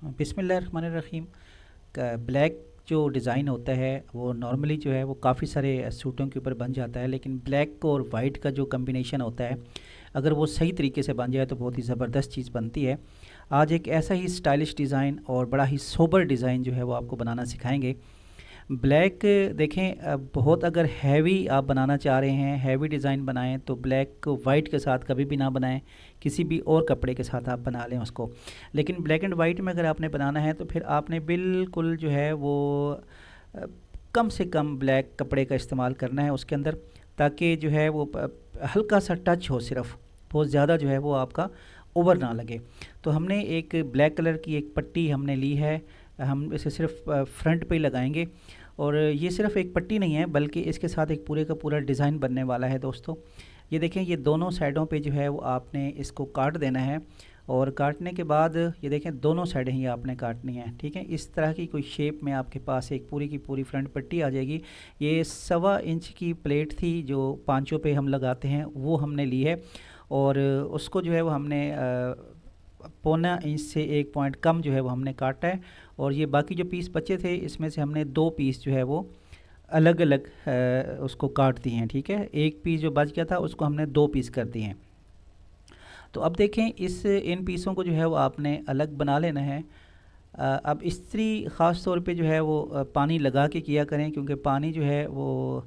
बिस्मिल्लाहिर्रहमानिर्रहीम। ब्लैक जो डिज़ाइन होता है वो नॉर्मली जो है वो काफ़ी सारे सूटों के ऊपर बन जाता है, लेकिन ब्लैक और वाइट का जो कम्बिनेशन होता है अगर वो सही तरीके से बन जाए तो बहुत ही ज़बरदस्त चीज़ बनती है। आज एक ऐसा ही स्टाइलिश डिज़ाइन और बड़ा ही सोबर डिज़ाइन जो है वो आपको बनाना सिखाएंगे। ब्लैक देखें, बहुत अगर हैवी आप बनाना चाह रहे हैं, हैवी डिज़ाइन बनाएं तो ब्लैक को वाइट के साथ कभी भी ना बनाएं, किसी भी और कपड़े के साथ आप बना लें उसको। लेकिन ब्लैक एंड वाइट में अगर आपने बनाना है तो फिर आपने बिल्कुल जो है वो अ, कम से कम ब्लैक कपड़े का इस्तेमाल करना है उसके अंदर, ताकि जो है वो हल्का सा टच हो सिर्फ, बहुत ज़्यादा जो है वो आपका ओवर ना लगे। तो हमने एक ब्लैक कलर की एक पट्टी हमने ली है, हम इसे सिर्फ फ्रंट पे ही लगाएंगे। और ये सिर्फ एक पट्टी नहीं है बल्कि इसके साथ एक पूरे का पूरा डिज़ाइन बनने वाला है दोस्तों। ये देखें, ये दोनों साइडों पे जो है वो आपने इसको काट देना है। और काटने के बाद ये देखें, दोनों साइडें ही आपने काटनी है, ठीक है। इस तरह की कोई शेप में आपके पास एक पूरी की पूरी फ्रंट पट्टी आ जाएगी। ये 1.25 इंच की प्लेट थी जो पांचों पे हम लगाते हैं, वो हमने ली है। और उसको जो है वो हमने 1.25 इंच से 1 पॉइंट कम जो है वो हमने काटा है। और ये बाकी जो पीस बचे थे इसमें से हमने 2 पीस जो है वो अलग अलग उसको काट दिए हैं, ठीक है। एक पीस जो बच गया था उसको हमने 2 पीस कर दिए हैं। तो अब देखें, इस इन पीसों को जो है वो आपने अलग बना लेना है। अब इस्त्री ख़ास तौर पे जो है वो पानी लगा के किया करें, क्योंकि पानी जो है वो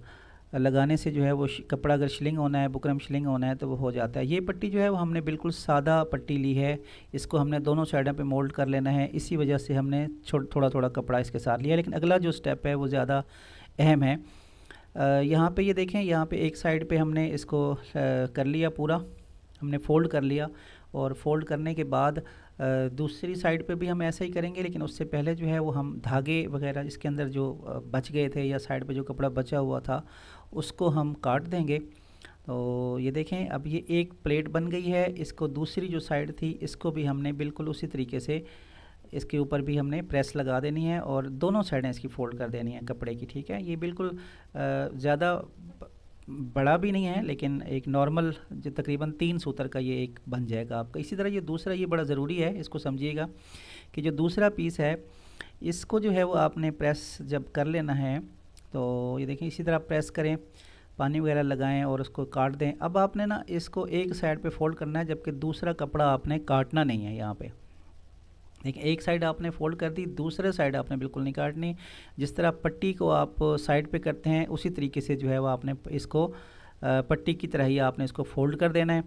लगाने से जो है वो कपड़ा अगर शिलिंग होना है, बुकरम शिलिंग होना है तो वो हो जाता है। ये पट्टी जो है वो हमने बिल्कुल सादा पट्टी ली है, इसको हमने दोनों साइडों पे मोल्ड कर लेना है। इसी वजह से हमने थोड़ा थोड़ा कपड़ा इसके साथ लिया, लेकिन अगला जो स्टेप है वो ज़्यादा अहम है। यहाँ पे ये देखें, यहाँ पे एक साइड पे हमने इसको कर लिया पूरा, हमने फ़ोल्ड कर लिया। और फ़ोल्ड करने के बाद दूसरी साइड पे भी हम ऐसा ही करेंगे, लेकिन उससे पहले जो है वो हम धागे वगैरह इसके अंदर जो बच गए थे या साइड पे जो कपड़ा बचा हुआ था उसको हम काट देंगे। तो ये देखें, अब ये एक प्लेट बन गई है। इसको दूसरी जो साइड थी इसको भी हमने बिल्कुल उसी तरीके से इसके ऊपर भी हमने प्रेस लगा देनी है और दोनों साइडें इसकी फ़ोल्ड कर देनी है कपड़े की, ठीक है। ये बिल्कुल ज़्यादा बड़ा भी नहीं है, लेकिन एक नॉर्मल जो तकरीबन 3 सूतर का ये एक बन जाएगा आपका। इसी तरह ये दूसरा, ये बड़ा ज़रूरी है, इसको समझिएगा कि जो दूसरा पीस है इसको जो है वो आपने प्रेस जब कर लेना है तो ये देखें, इसी तरह प्रेस करें, पानी वगैरह लगाएं और उसको काट दें। अब आपने ना इसको एक साइड पे फ़ोल्ड करना है, जबकि दूसरा कपड़ा आपने काटना नहीं है। यहाँ पे देखिए, एक साइड आपने फ़ोल्ड कर दी, दूसरे साइड आपने बिल्कुल नहीं काटनी। जिस तरह पट्टी को आप साइड पे करते हैं उसी तरीके से जो है वो आपने इसको पट्टी की तरह ही आपने इसको फ़ोल्ड कर देना है।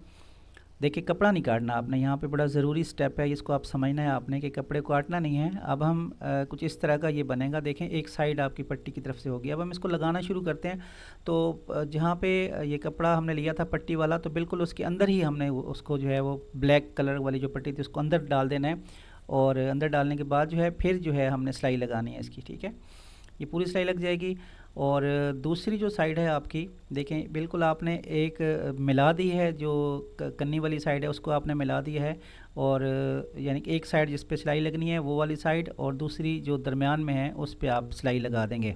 देखिए, कपड़ा नहीं काटना आपने, यहाँ पे बड़ा ज़रूरी स्टेप है, इसको आप समझना है आपने कि कपड़े को काटना नहीं है। अब हम कुछ इस तरह का ये बनेगा। देखें, एक साइड आपकी पट्टी की तरफ से होगी। अब हम इसको लगाना शुरू करते हैं। तो जहाँ पे ये कपड़ा हमने लिया था पट्टी वाला, तो बिल्कुल उसके अंदर ही हमने उसको जो है वो ब्लैक कलर वाली जो पट्टी थी उसको अंदर डाल देना है। और अंदर डालने के बाद जो है फिर जो है हमने सिलाई लगानी है इसकी, ठीक है। ये पूरी सिलाई लग जाएगी। और दूसरी जो साइड है आपकी, देखें बिल्कुल आपने एक मिला दी है, जो कन्नी वाली साइड है उसको आपने मिला दिया है। और यानी कि एक साइड जिस पे सिलाई लगनी है वो वाली साइड, और दूसरी जो दरमियान में है उस पे आप सिलाई लगा देंगे।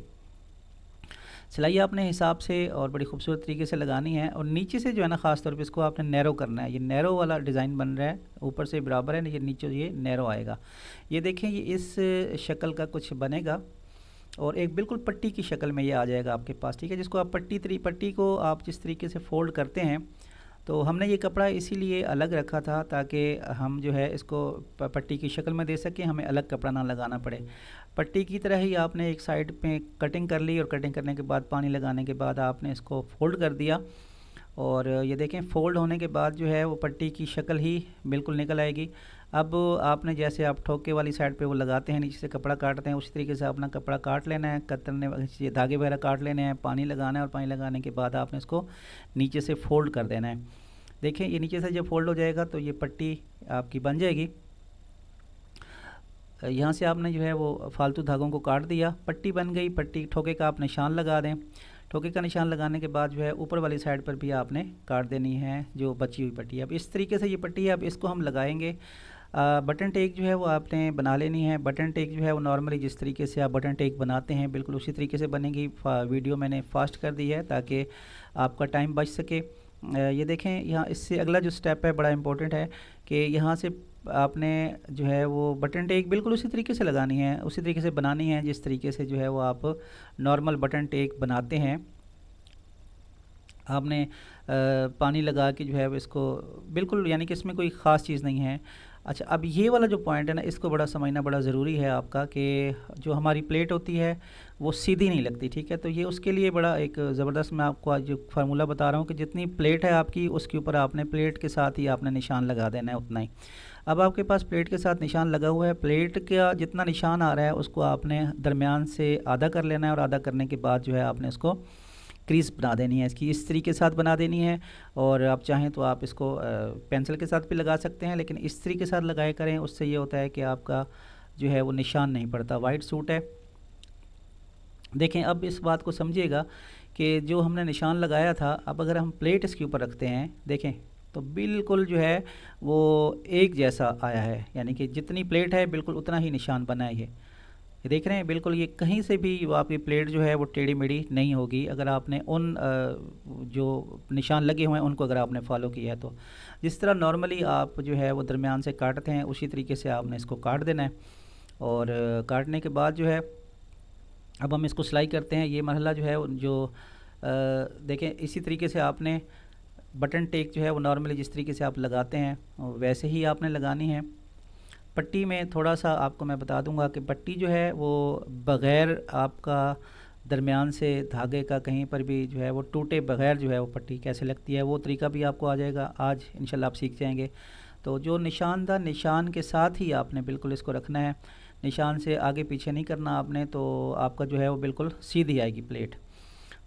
सिलाई आपने हिसाब से और बड़ी खूबसूरत तरीके से लगानी है। और नीचे से जो है ना, ख़ास तौर पे इसको आपने नैरो करना है। ये नैरो वाला डिज़ाइन बन रहा है, ऊपर से बराबर है, ये नीचे ये नैरो आएगा। ये देखें, ये इस शक्ल का कुछ बनेगा और एक बिल्कुल पट्टी की शक्ल में ये आ जाएगा आपके पास, ठीक है। जिसको आप पट्टी को आप जिस तरीके से फ़ोल्ड करते हैं, तो हमने ये कपड़ा इसीलिए अलग रखा था ताकि हम जो है इसको पट्टी की शक्ल में दे सकें, हमें अलग कपड़ा ना लगाना पड़े। पट्टी की तरह ही आपने एक साइड पे कटिंग कर ली, और कटिंग करने के बाद पानी लगाने के बाद आपने इसको फ़ोल्ड कर दिया। और ये देखें, फ़ोल्ड होने के बाद जो है वो पट्टी की शक्ल ही बिल्कुल निकल आएगी। अब आपने जैसे आप ठोके वाली साइड पे वो लगाते हैं, नीचे से कपड़ा काटते हैं, उसी तरीके से अपना कपड़ा काट लेना है, कतरने ये धागे वगैरह काट लेने हैं, पानी लगाना है, और पानी लगाने के बाद आपने इसको नीचे से फ़ोल्ड कर देना है। देखें, ये नीचे से जब फ़ोल्ड हो जाएगा तो ये पट्टी आपकी बन जाएगी। यहाँ से आपने जो है वो फालतू धागों को काट दिया, पट्टी बन गई। पट्टी ठोके का आप निशान लगा दें। ठोके का निशान लगाने के बाद जो है ऊपर वाली साइड पर भी आपने काट देनी है जो बची हुई पट्टी। अब इस तरीके से ये पट्टी है, अब इसको हम लगाएंगे। बटन टेक जो है वो आपने बना लेनी है। बटन टेक जो है वो नॉर्मली जिस तरीके से आप बटन टेक बनाते हैं बिल्कुल उसी तरीके से बनेगी। वीडियो मैंने फास्ट कर दी है ताकि आपका टाइम बच सके। ये देखें, यहाँ इससे अगला जो स्टेप है बड़ा इंपॉर्टेंट है कि यहाँ से आपने जो है वो बटन टेक बिल्कुल उसी तरीके से लगानी है, उसी तरीके से बनानी है जिस तरीके से जो है वो आप नॉर्मल बटन टेक बनाते हैं। आपने पानी लगा के जो है वो इसको बिल्कुल, यानी कि इसमें कोई ख़ास चीज़ नहीं है। अच्छा, अब ये वाला जो पॉइंट है ना, इसको बड़ा समझना बड़ा ज़रूरी है आपका, कि जो हमारी प्लेट होती है वो सीधी नहीं लगती, ठीक है। तो ये उसके लिए बड़ा एक ज़बरदस्त मैं आपको आज जो फार्मूला बता रहा हूँ कि जितनी प्लेट है आपकी उसके ऊपर आपने प्लेट के साथ ही आपने निशान लगा देना है, उतना ही। अब आपके पास प्लेट के साथ निशान लगा हुआ है, प्लेट का जितना निशान आ रहा है उसको आपने दरमियान से आधा कर लेना है, और आधा करने के बाद जो है आपने उसको क्रीज बना देनी है, इसकी इस तरीके के साथ बना देनी है। और आप चाहें तो आप इसको पेंसिल के साथ भी लगा सकते हैं, लेकिन इस तरीके के साथ लगाया करें, उससे ये होता है कि आपका जो है वो निशान नहीं पड़ता। वाइट सूट है, देखें अब इस बात को समझिएगा कि जो हमने निशान लगाया था, अब अगर हम प्लेट इसके ऊपर रखते हैं, देखें तो बिल्कुल जो है वो एक जैसा आया है, यानी कि जितनी प्लेट है बिल्कुल उतना ही निशान बना है। ये देख रहे हैं, बिल्कुल ये कहीं से भी वो आपकी प्लेट जो है वो टेढ़ी मेढ़ी नहीं होगी, अगर आपने उन जो निशान लगे हुए हैं उनको अगर आपने फॉलो किया है तो। जिस तरह नॉर्मली आप जो है वो दरमियान से काटते हैं, उसी तरीके से आपने इसको काट देना है। और काटने के बाद जो है अब हम इसको सिलाई करते हैं। ये मरहला जो है जो देखें, इसी तरीके से आपने बटन टेक जो है वो नॉर्मली जिस तरीके से आप लगाते हैं वैसे ही आपने लगानी है। पट्टी में थोड़ा सा आपको मैं बता दूंगा कि पट्टी जो है वो बग़ैर आपका दरमियान से धागे का कहीं पर भी जो है वो टूटे बग़ैर जो है वो पट्टी कैसे लगती है, वो तरीका भी आपको आ जाएगा, आज इंशाल्लाह आप सीख जाएंगे। तो जो निशान था, निशान के साथ ही आपने बिल्कुल इसको रखना है, निशान से आगे पीछे नहीं करना आपने, तो आपका जो है वो बिल्कुल सीधी आएगी प्लेट।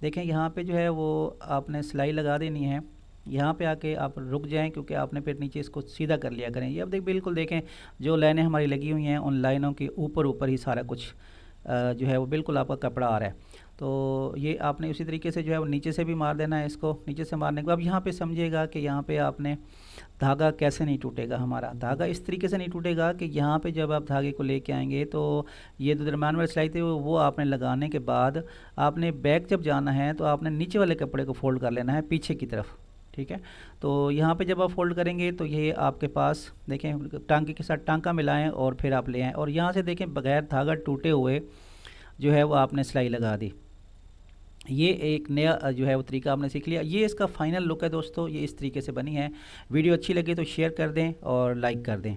देखें यहाँ पे जो है वो आपने सिलाई लगा देनी है, यहाँ पे आके आप रुक जाएं, क्योंकि आपने फिर नीचे इसको सीधा कर लिया करें। ये अब बिल्कुल देखें, जो लाइनें हमारी लगी हुई हैं उन लाइनों के ऊपर ऊपर ही सारा कुछ जो है वो बिल्कुल आपका कपड़ा आ रहा है। तो ये आपने उसी तरीके से जो है वो नीचे से भी मार देना है, इसको नीचे से मारने के बाद अब यहाँ पे समझिएगा कि यहाँ पे आपने धागा कैसे नहीं टूटेगा। हमारा धागा इस तरीके से नहीं टूटेगा कि यहाँ पे जब आप धागे को लेके आएंगे तो ये जो दरम्यान वाली सिलाई थी वो आपने लगाने के बाद आपने बैक जब जाना है तो आपने नीचे वाले कपड़े को फोल्ड कर लेना है पीछे की तरफ, ठीक है। तो यहाँ पे जब आप फोल्ड करेंगे तो ये आपके पास देखें टांके के साथ टांका मिलाएं और फिर आप ले आएँ, और यहाँ से देखें बगैर धागा टूटे हुए जो है वो आपने सिलाई लगा दी। ये एक नया जो है वो तरीका आपने सीख लिया। ये इसका फाइनल लुक है दोस्तों, ये इस तरीके से बनी है। वीडियो अच्छी लगी तो शेयर कर दें और लाइक कर दें।